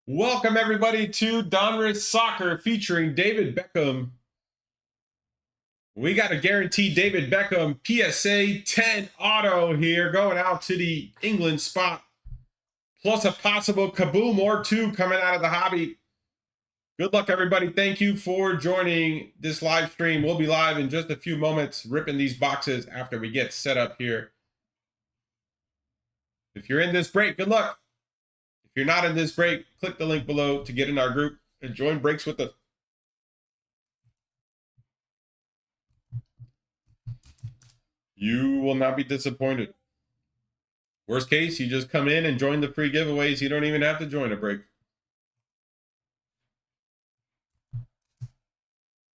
Welcome everybody to Donruss Soccer featuring David Beckham. We got a guaranteed David Beckham PSA 10 auto here going out to the England spot. Plus a possible kaboom or two coming out of the hobby. Good luck everybody. Thank you for joining this live stream. We'll be live in just a few moments ripping these boxes after we get set up here. If you're in this break, good luck. If you're not in this break, click the link below to get in our group and join breaks with us. You will not be disappointed. Worst case, you just come in and join the free giveaways. You don't even have to join a break.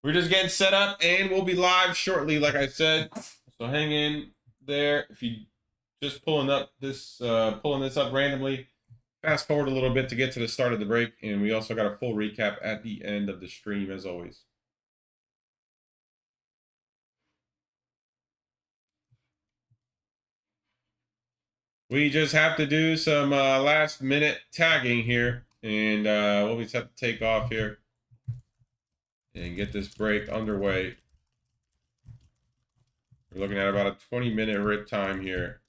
We're just getting set up and we'll be live shortly, like I said. So hang in there. If you just pulling this up randomly, fast forward a little bit to get to the start of the break, and we also got a full recap at the end of the stream as always. We just have to do some last minute tagging here, and we'll just have to take off here and get this break underway. We're looking at about a 20-minute rip time here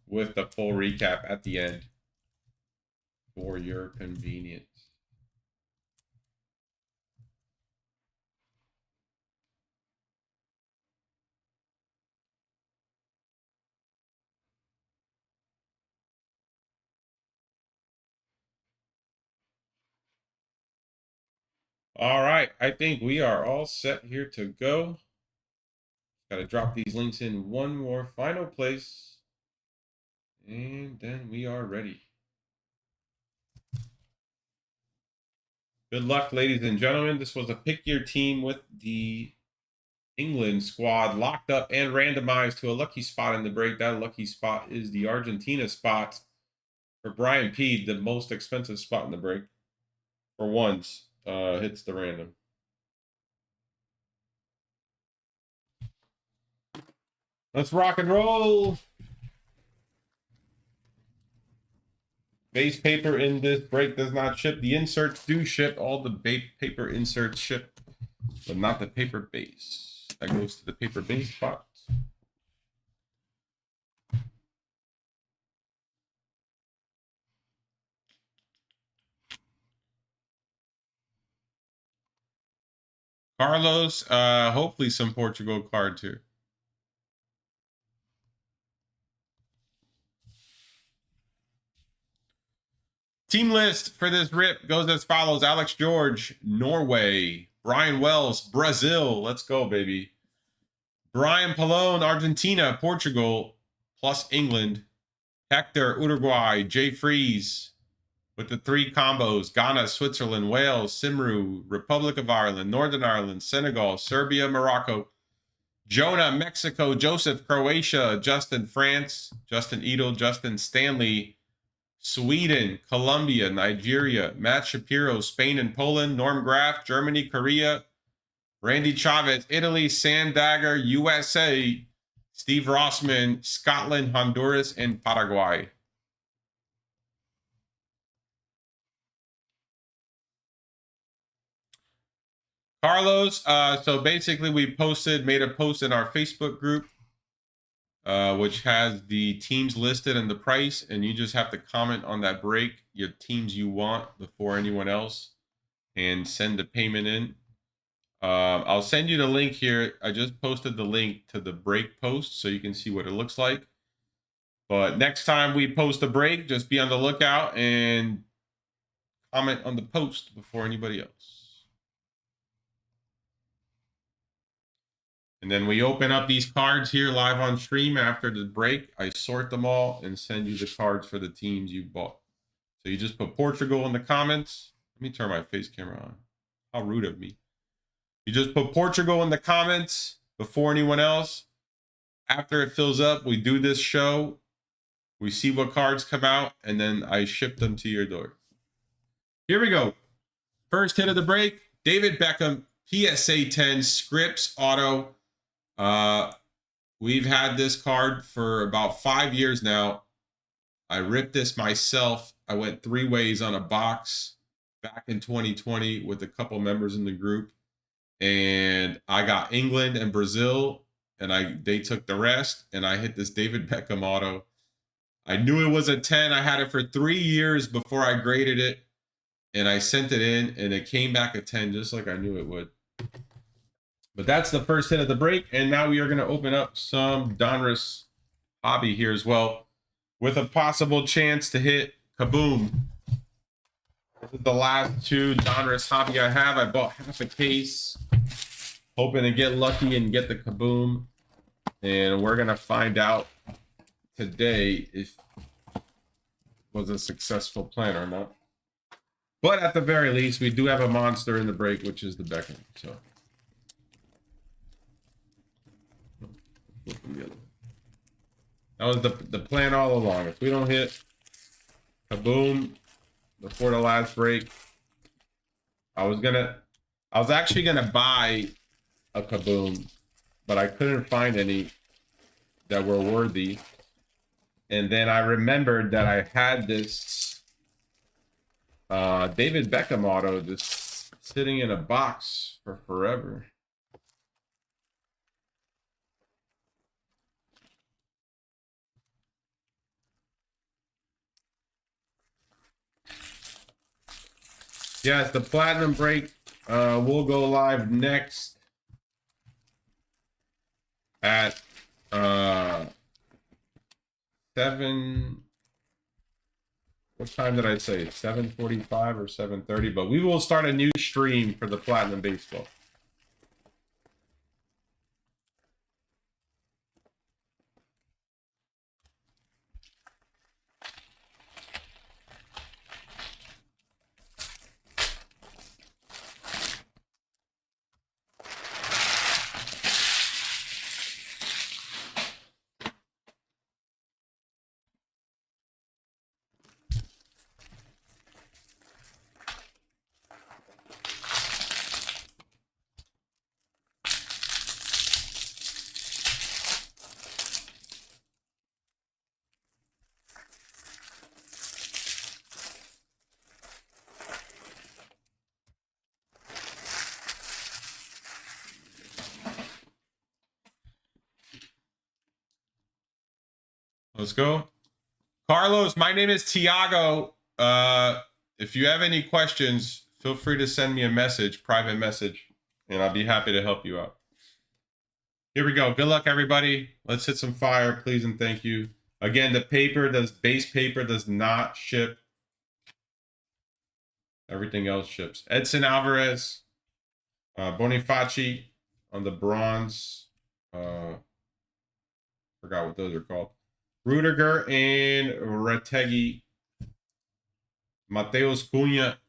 with the full recap at the end for your convenience. All right, I think we are all set here to go. Got to drop these links in one more final place, and then we are ready. Good luck, ladies and gentlemen. This was a pick your team with the England squad locked up and randomized to a lucky spot in the break. That lucky spot is the Argentina spot for Brian P, the most expensive spot in the break. For once, hits the random. Let's rock and roll. Base paper in this break does not ship. The inserts do ship. All the paper inserts ship, but not the paper base. That goes to the paper base spot. Carlos, hopefully some Portugal cards here. Team list for this rip goes as follows. Alex George, Norway. Brian Wells, Brazil. Let's go, baby. Brian Pallone, Argentina. Portugal, plus England. Hector, Uruguay. Jay Freeze with the 3 combos. Ghana, Switzerland, Wales, Simru, Republic of Ireland, Northern Ireland, Senegal, Serbia, Morocco. Jonah, Mexico. Joseph, Croatia. Justin, France. Justin Edel, Justin Stanley, Sweden, Colombia, Nigeria. Matt Shapiro, Spain and Poland. Norm Graff, Germany, Korea. Randy Chavez, Italy. Sam Dagger, USA. Steve Rossman, Scotland, Honduras, and Paraguay. Carlos, so basically we made a post in our Facebook group, which has the teams listed and the price, and you just have to comment on that break, your teams you want before anyone else, and send the payment in. I'll send you the link here. I just posted the link to the break post so you can see what it looks like. But next time we post a break, just be on the lookout and comment on the post before anybody else. And then we open up these cards here live on stream after the break. I sort them all and send you the cards for the teams you bought. So you just put Portugal in the comments. Let me turn my face camera on. How rude of me. You just put Portugal in the comments before anyone else. After it fills up, we do this show. We see what cards come out, and then I ship them to your door. Here we go. First hit of the break. David Beckham, PSA 10, Scripps Auto. We've had this card for about 5 years now. I ripped this myself. I went 3 ways on a box back in 2020 with a couple members in the group. And I got England and Brazil, and they took the rest, and I hit this David Beckham auto. I knew it was a 10. I had it for 3 years before I graded it, and I sent it in, and it came back a 10 just like I knew it would. But that's the first hit of the break, and now we are going to open up some Donruss hobby here as well, with a possible chance to hit Kaboom. This is the last 2 Donruss hobby I have. I bought half a case, hoping to get lucky and get the Kaboom. And we're going to find out today if it was a successful plan or not. But at the very least, we do have a monster in the break, which is the Beckham. So that was the plan all along. If we don't hit Kaboom before the last break, I was actually gonna buy a Kaboom, but I couldn't find any that were worthy. And then I remembered that I had this David Beckham auto just sitting in a box for forever. Yes, the platinum break will go live next at 7. What time did I say? 7:45 or 7:30? But we will start a new stream for the platinum baseball. Let's go. Carlos, my name is Tiago. If you have any questions, feel free to send me a message, private message, and I'll be happy to help you out. Here we go. Good luck, everybody. Let's hit some fire, please, and thank you. Again, the base paper does not ship. Everything else ships. Edson Alvarez, Bonifaci on the bronze. Forgot what those are called. Rudiger and Retegui. Mateus Cunha,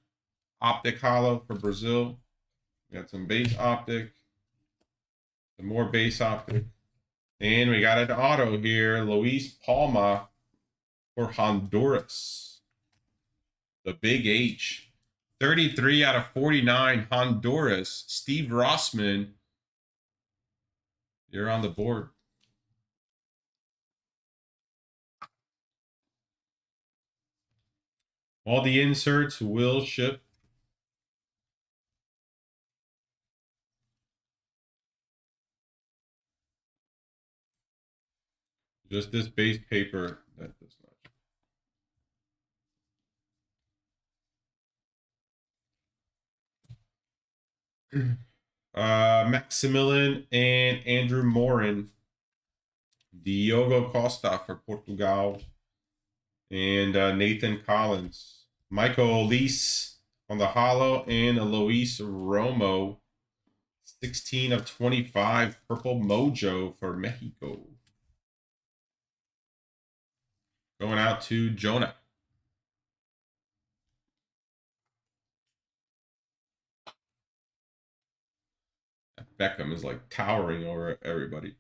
optic hollow for Brazil. We got some base optic. Some more base optic. And we got an auto here. Luis Palma for Honduras. The big H. 33 out of 49, Honduras. Steve Rossman, you're on the board. All the inserts will ship. Just this base paper that does not. Maximilian and Andrew Morin. Diogo Costa for Portugal. And Nathan Collins. Michael Elise on the hollow. And Luis Romo. 16 of 25. Purple Mojo for Mexico. Going out to Jonah. Beckham is like towering over everybody.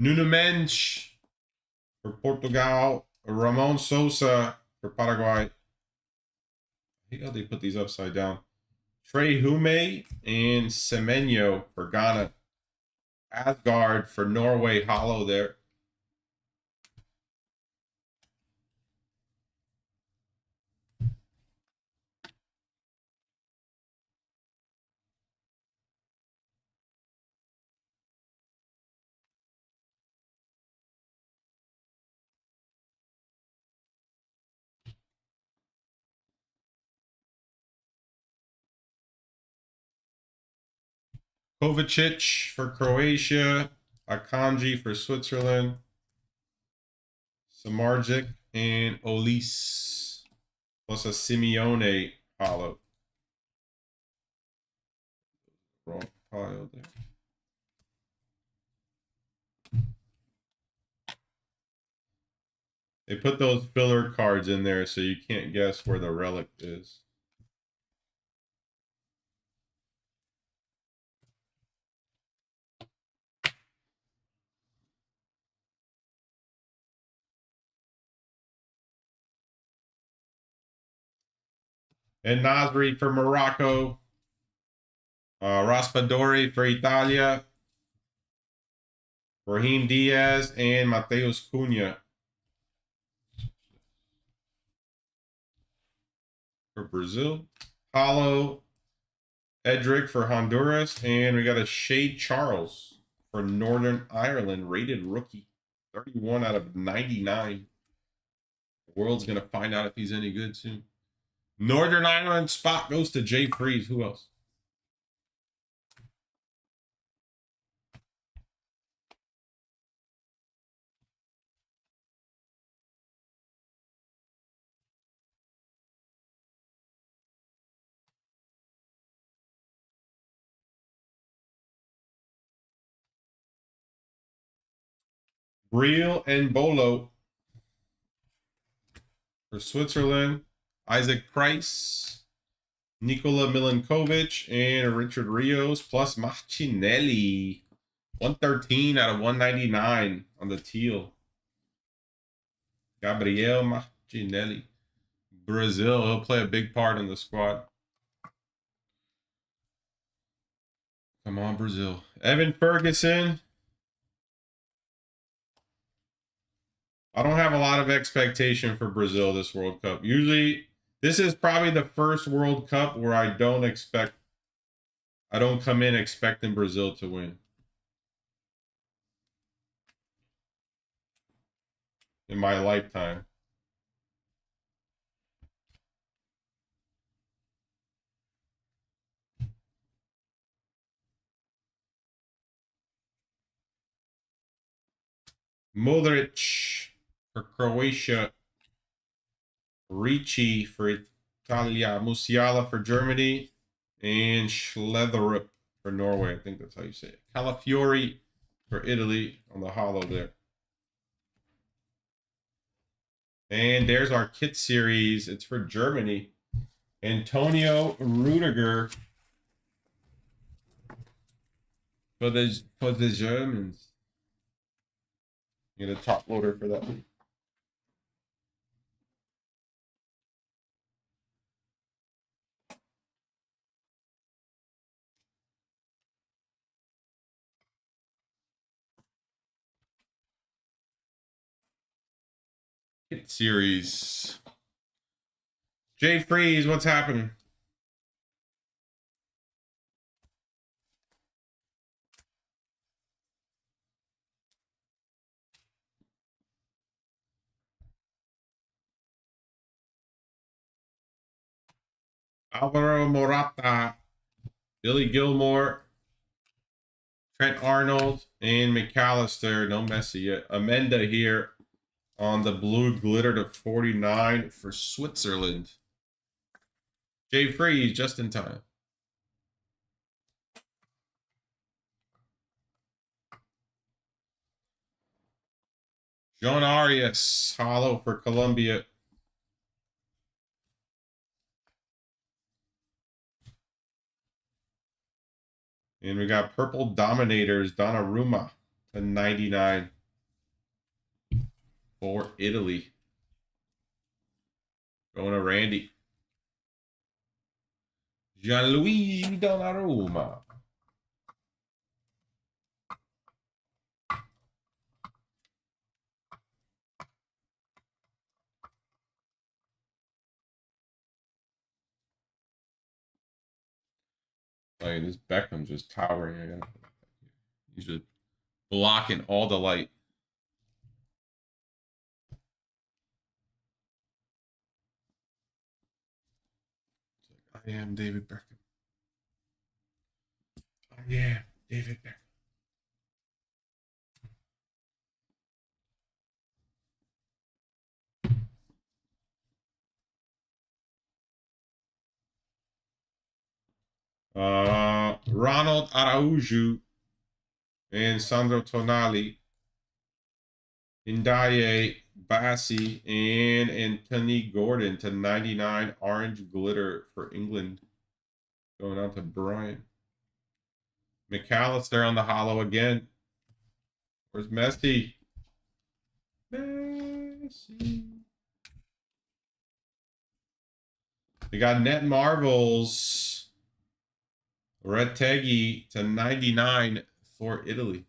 Nuno Mensch for Portugal. Ramon Sosa for Paraguay. I hate how they put these upside down. Trey Hume and Semenyo for Ghana. Asgard for Norway. Hollow there. Kovacic for Croatia. Akanji for Switzerland. Samardzic and Olise. Plus a Simeone hollow. Wrong pile there. They put those filler cards in there so you can't guess where the relic is. And Nasri for Morocco. Raspadori for Italia. Raheem Diaz and Mateus Cunha for Brazil. Paulo Edric for Honduras. And we got a Shea Charles for Northern Ireland. Rated rookie. 31 out of 99. The world's going to find out if he's any good soon. Northern Ireland spot goes to Jay Freeze. Who else? Real and Bolo for Switzerland. Isaac Price, Nikola Milinkovic, and Richard Rios plus Machinelli. 113 out of 199 on the teal. Gabriel Machinelli. Brazil, he'll play a big part in the squad. Come on, Brazil. Evan Ferguson. I don't have a lot of expectation for Brazil this World Cup. Usually, this is probably the first World Cup where I don't come in expecting Brazil to win. In my lifetime. Modric for Croatia. Ricci for Italia. Musiala for Germany. And Schlederup for Norway. I think that's how you say it. Calafiori for Italy on the hollow there. And there's our kit series. It's for Germany. Antonio Rudiger for the Germans. Get a top loader for that one. Hit series. Jay Freeze, what's happening? Alvaro Morata, Billy Gilmore, Trent Arnold, and McAllister. No Messi yet. Amenda here on the blue glitter to 49 for Switzerland. Jay Freeze, just in time. John Arias, hollow for Colombia. And we got Purple Dominators, Donnarumma, /99 for Italy. Going to Randy. Gianluigi Donnarumma. Like, this Beckham's just towering. He's just blocking all the light. I am David Beckham. I am David Beckham. Ronald Araujo and Sandro Tonali. Ndaye Bassi and Anthony Gordon /99 orange glitter for England. Going out to Brian. McAllister on the hollow again. Where's Messi? Messi. We got Net Marvels. Retegui /99 for Italy.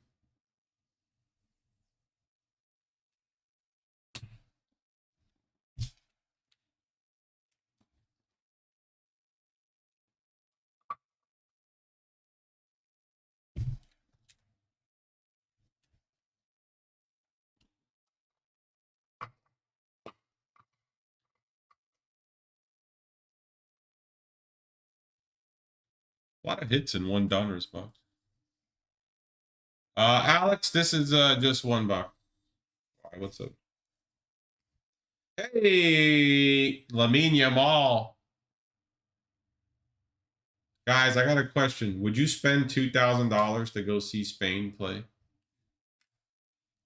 A lot of hits in one Donruss box. Alex, this is just one box. All right, what's up? Hey, Lamine Yamal. Guys, I got a question. Would you spend $2,000 to go see Spain play?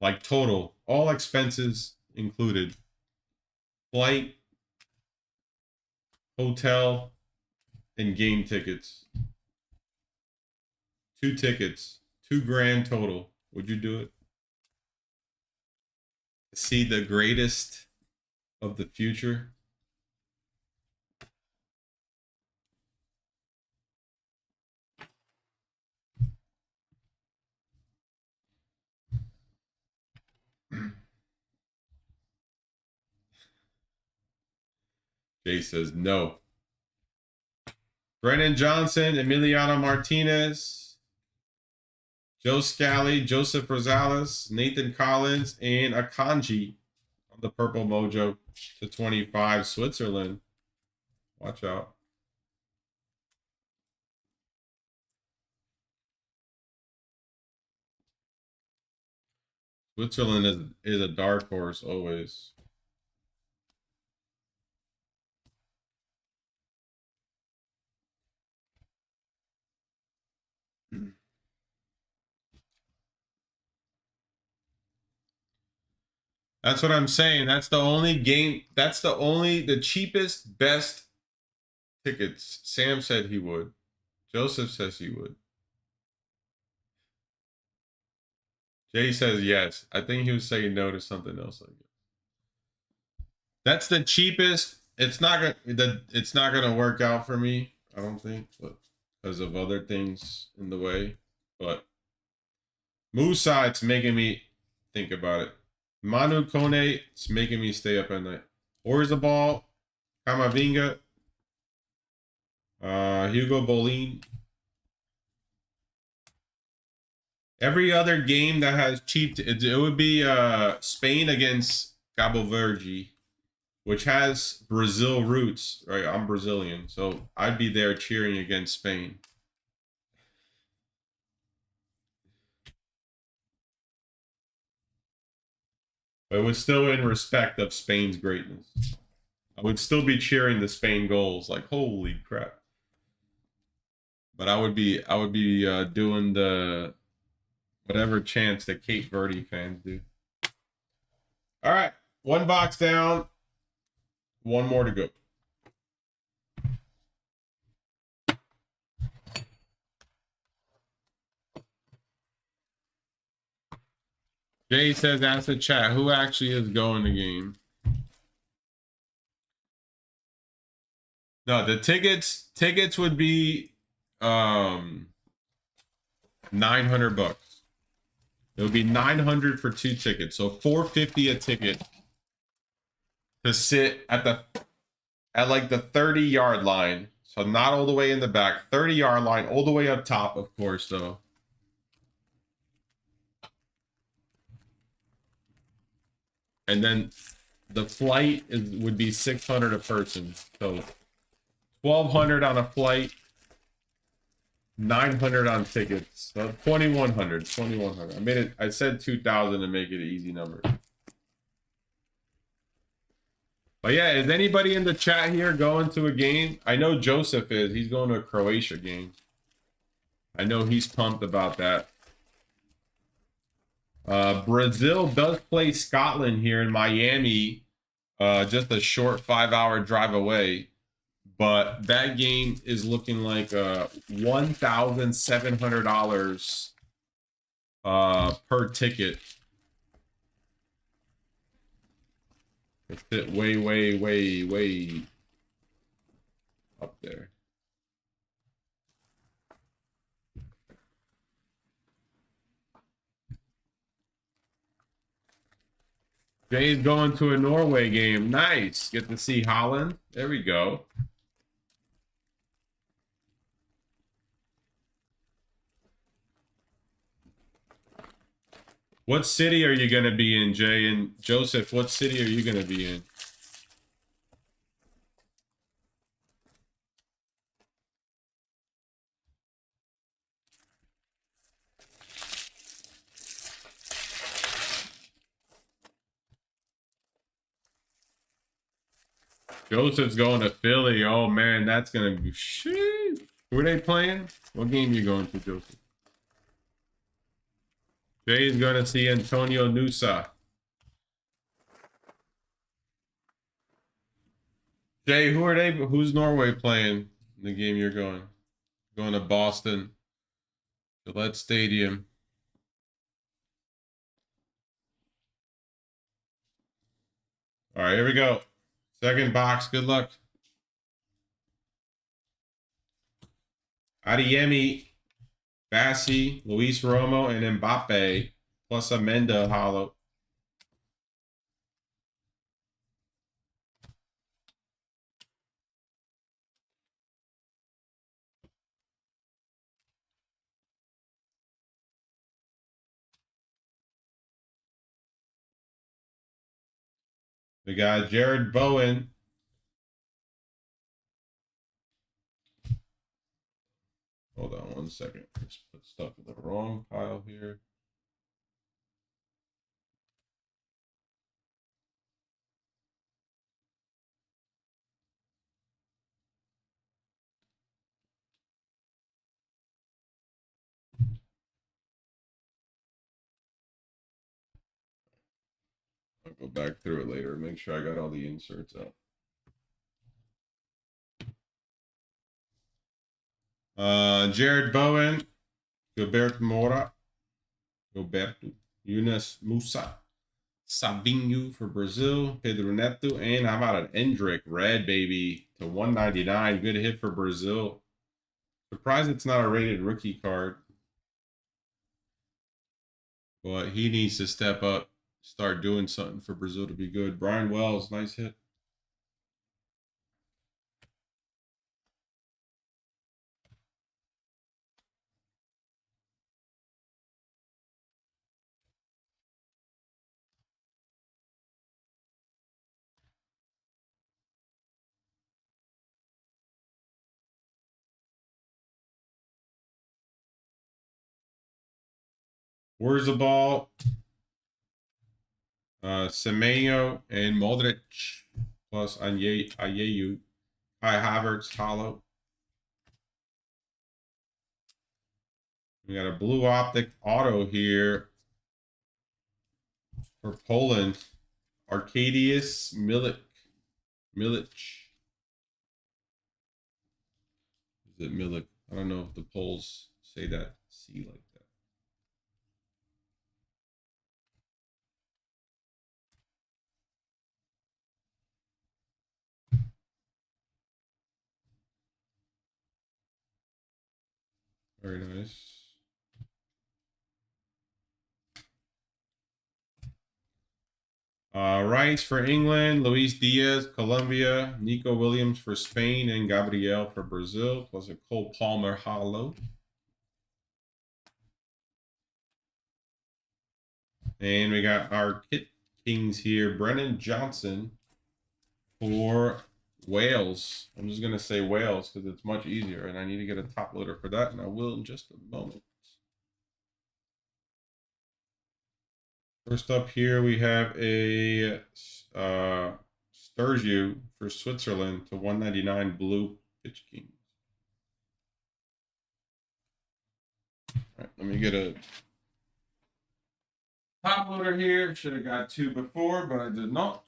Like total, all expenses included. Flight, hotel, and game tickets. 2 tickets, $2,000 total. Would you do it? See the greatest of the future? Jay says no. Brennan Johnson, Emiliano Martinez, Joe Scally, Joseph Rosales, Nathan Collins, and Akanji on the purple mojo /25 Switzerland. Watch out. Switzerland is a dark horse always. That's what I'm saying. That's the only game. That's the cheapest, best tickets. Sam said he would. Joseph says he would. Jay says yes. I think he was saying no to something else. Like that's the cheapest. It's not gonna work out for me. I don't think, but because of other things in the way. But Musa, it's making me think about it. Manu Kone, it's making me stay up at night. Orzabal, Kamavinga, Hugo Bolin. Every other game that has cheap, it would be Spain against Cabo Verde, which has Brazil roots, right? I'm Brazilian, so I'd be there cheering against Spain. But it was still in respect of Spain's greatness. I would still be cheering the Spain goals, like holy crap. But I would be doing the whatever chance that Cape Verde fans do. All right, one box down, one more to go. Jay says, ask the chat, who actually is going the game? No, the tickets would be 900 bucks. It would be 900 for 2 tickets. So 450 a ticket to sit at like the 30-yard line. So not all the way in the back, 30-yard line, all the way up top, of course, though. And then the flight would be 600 a person. So 1,200 on a flight, 900 on tickets. So 2,100. 2,100. I said 2,000 to make it an easy number. But yeah, is anybody in the chat here going to a game? I know Joseph is. He's going to a Croatia game. I know he's pumped about that. Brazil does play Scotland here in Miami. Just a short 5-hour drive away. But that game is looking like $1,700 per ticket. It's it way up there. Jay's going to a Norway game. Nice. Get to see Holland. There we go. What city are you going to be in, Jay? And Joseph, what city are you going to be in? Joseph's going to Philly. Oh, man, that's going to be... Shit. Who are they playing? What game are you going to, Joseph? Jay's going to see Antonio Nusa. Jay, who are they? Who's Norway playing in the game you're going? Going to Boston. Gillette Stadium. All right, here we go. Second box. Good luck. Adeyemi, Bassi, Luis Romo, and Mbappe, plus Amenda hollow. We got Jared Bowen. Hold on 1 second. Just put stuff in the wrong pile here. I'll go back through it later. Make sure I got all the inserts out. Jared Bowen, Gilberto Mora, Gilberto, Yunus Musa, Savinho for Brazil, Pedro Neto, and how about an Endrick red, baby, to 199. Good hit for Brazil. Surprised it's not a rated rookie card. But he needs to step up, start doing something for Brazil to be good. Brian Wells, nice hit. Where's the ball? Semenyo and Modric plus Ayew. Kai Havertz, hollow. We got a blue optic auto here for Poland. Arkadiusz Milik. Is it Milik? I don't know if the Poles say that C like that. Very nice. Rice for England, Luis Diaz, Colombia, Nico Williams for Spain, and Gabriel for Brazil, plus a Cole Palmer hollow. And we got our Kit Kings here. Brennan Johnson for Wales. I'm just going to say Wales because it's much easier, and I need to get a top loader for that, and I will in just a moment. First up here, we have a Sturgeon for Switzerland to 199 blue Pitch King. All right, let me get a top loader here. Should have got two before, but I did not.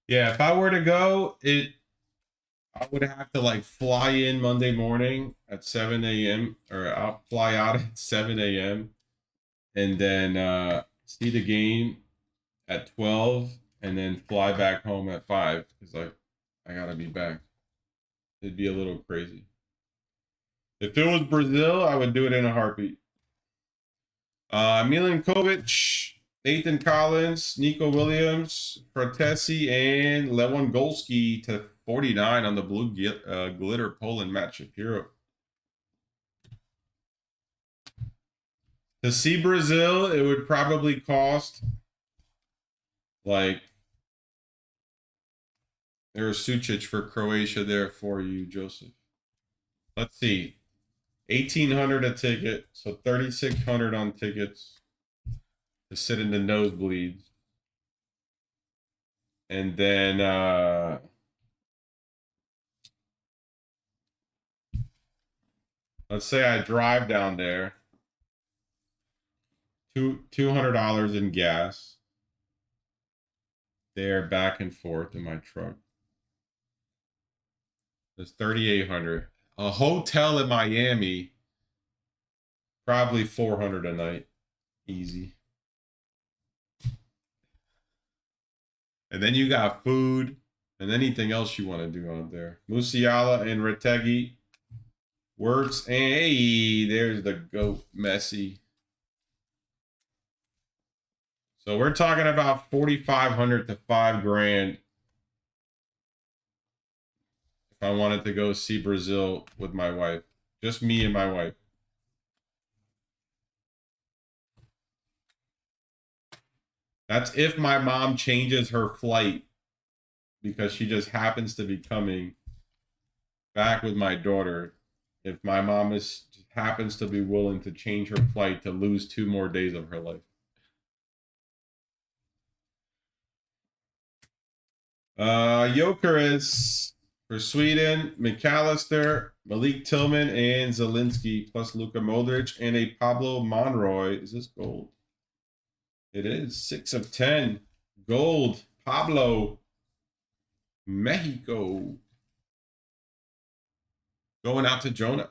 Yeah, if I were to go, I would have to like fly in Monday morning at 7 a.m. or I'll fly out at 7 a.m. and then see the game at 12 and then fly back home at 5 because I gotta be back. It'd be a little crazy. If it was Brazil, I would do it in a heartbeat. Milinkovic, Nathan Collins, Nico Williams, Protesi, and Lewandowski to 49 on the blue glitter Poland Matt Shapiro. To see Brazil, it would probably cost like there's Sucic for Croatia there for you, Joseph. Let's see. 1,800 a ticket, so 3,600 on tickets to sit in the nosebleeds. And then let's say I drive down there. $200 in gas. There, back and forth in my truck. It's 3,800. A hotel in Miami, probably 400 a night, easy. And then you got food and anything else you want to do out there. Musiala and Retegui, Wirtz, and hey, there's the GOAT, Messi. So we're talking about 4,500 to $5,000 if I wanted to go see Brazil with my wife. Just me and my wife. That's if my mom changes her flight because she just happens to be coming back with my daughter. If my mom happens to be willing to change her flight to lose 2 more days of her life. Jokeris for Sweden, McAllister, Malik Tillman, and Zielinski, plus Luka Modric, and a Pablo Monroy. Is this gold? It is 6 of 10. Gold, Pablo, Mexico. Going out to Jonah.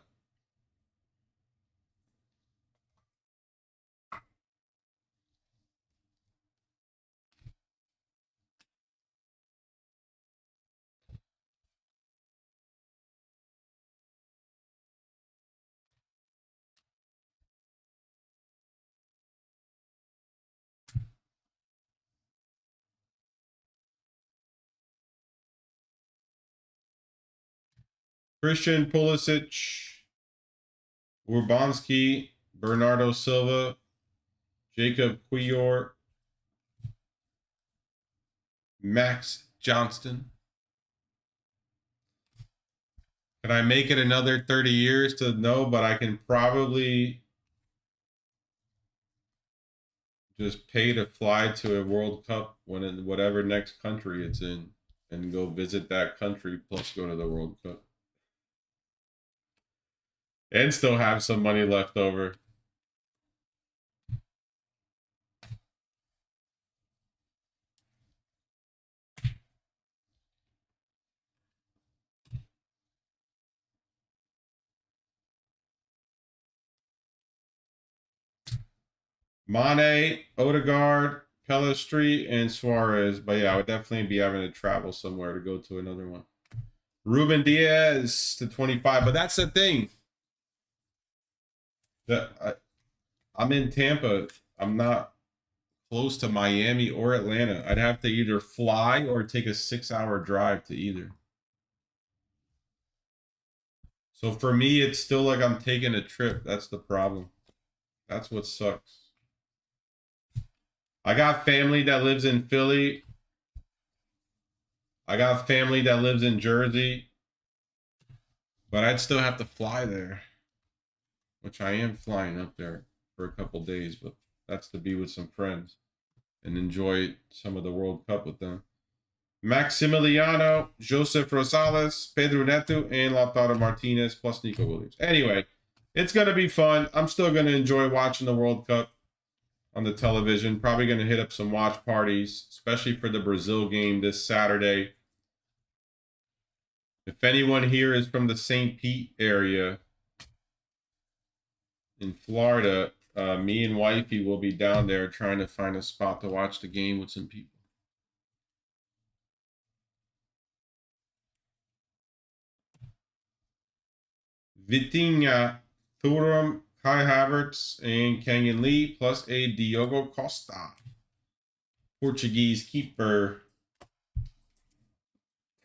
Christian Pulisic, Urbanski, Bernardo Silva, Jacob Quior, Max Johnston. Can I make it another 30 years to know? But I can probably just pay to fly to a World Cup when in whatever next country it's in and go visit that country plus go to the World Cup. And still have some money left over. Mane, Odegaard, Pelistri, and Suarez. But yeah, I would definitely be having to travel somewhere to go to another one. Ruben Diaz to 25. But that's the thing. I'm in Tampa. I'm not close to Miami or Atlanta. I'd have to either fly or take a 6-hour drive to either. So for me, it's still like I'm taking a trip. That's the problem. That's what sucks. I got family that lives in Philly. I got family that lives in Jersey. But I'd still have to fly there. Which I am flying up there for a couple days, but that's to be with some friends and enjoy some of the World Cup with them. Maximiliano, Joseph Rosales, Pedro Neto, and Lautaro Martinez, plus Nico Williams. Anyway, it's going to be fun. I'm still going to enjoy watching the World Cup on the television. Probably going to hit up some watch parties, especially for the Brazil game this Saturday. If anyone here is from the St. Pete area in Florida, me and wifey will be down there trying to find a spot to watch the game with some people. Vitinha, Thuram, Kai Havertz, and Kenyon Lee, plus a Diogo Costa. Portuguese keeper.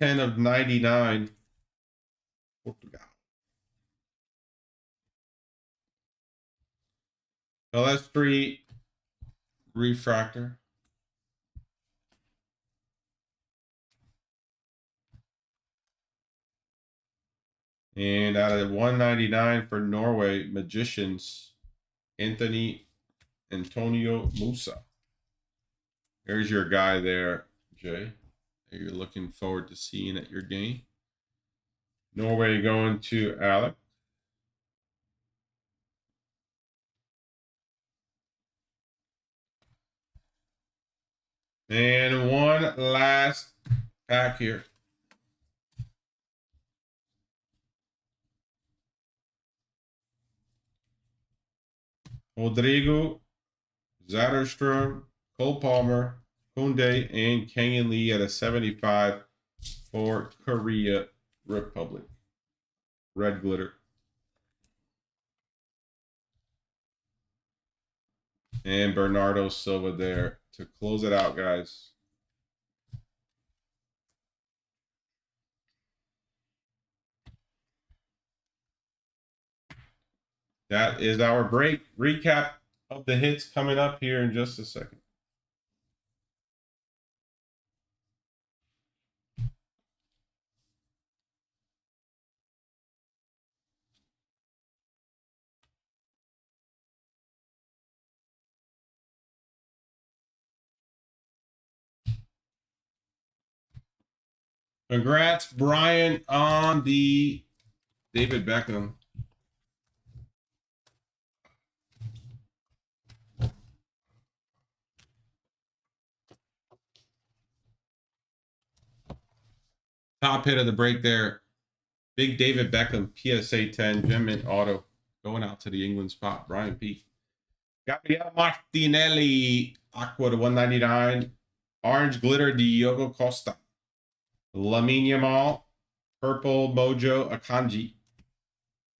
10 of 99. Portugal. LS3 refractor. And out of 199 for Norway, Magicians, Antonio Musa. There's your guy there, Jay, that you're looking forward to seeing at your game. Norway going to Alex. And one last pack here. Rodrigo, Zatterstrom, Cole Palmer, Kunde, and Kenyon Lee at a 75 for Korea Republic. Red glitter. And Bernardo Silva there to close it out, guys. That is our break. Recap of the hits coming up here in just a second. Congrats, Brian, on the David Beckham. Top hit of the break there. Big David Beckham, PSA 10, Gem Mint Auto. Going out to the England spot, Brian P. Gabriel Martinelli, Aqua to 199. Orange Glitter, Diogo Costa. Lamine Yamal, Purple Mojo Akanji.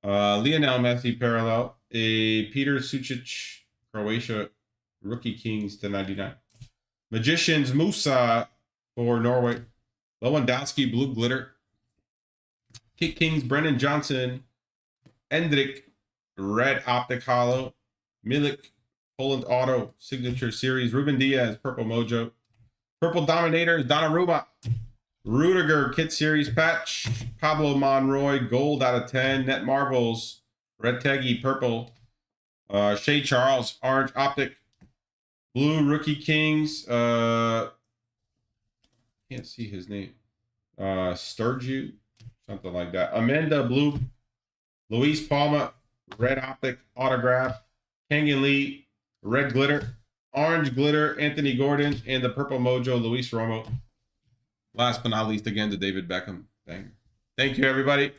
Lionel Messi parallel. A Peter Sucic, Croatia, Rookie Kings to 99. Magicians Musa for Norway. Lewandowski, Blue Glitter. Kick Kings, Brennan Johnson. Endrick, Red Optic Hollow. Milik, Poland Auto, Signature Series. Ruben Diaz, Purple Mojo. Purple Dominators, Donnarumma. Rudiger, Kit Series Patch. Pablo Monroy, Gold out of 10. Net Marvels, Red Teggy, Purple. Shea Charles, Orange Optic. Blue Rookie Kings. Can't see his name. Sturgeon, something like that. Amanda Blue. Luis Palma, Red Optic Autograph. Kenyon Lee, Red Glitter. Orange Glitter, Anthony Gordon. And the Purple Mojo, Luis Romo. Last but not least, again, to David Beckham. Thank you, everybody.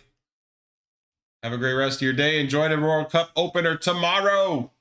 Have a great rest of your day. Enjoy the World Cup opener tomorrow.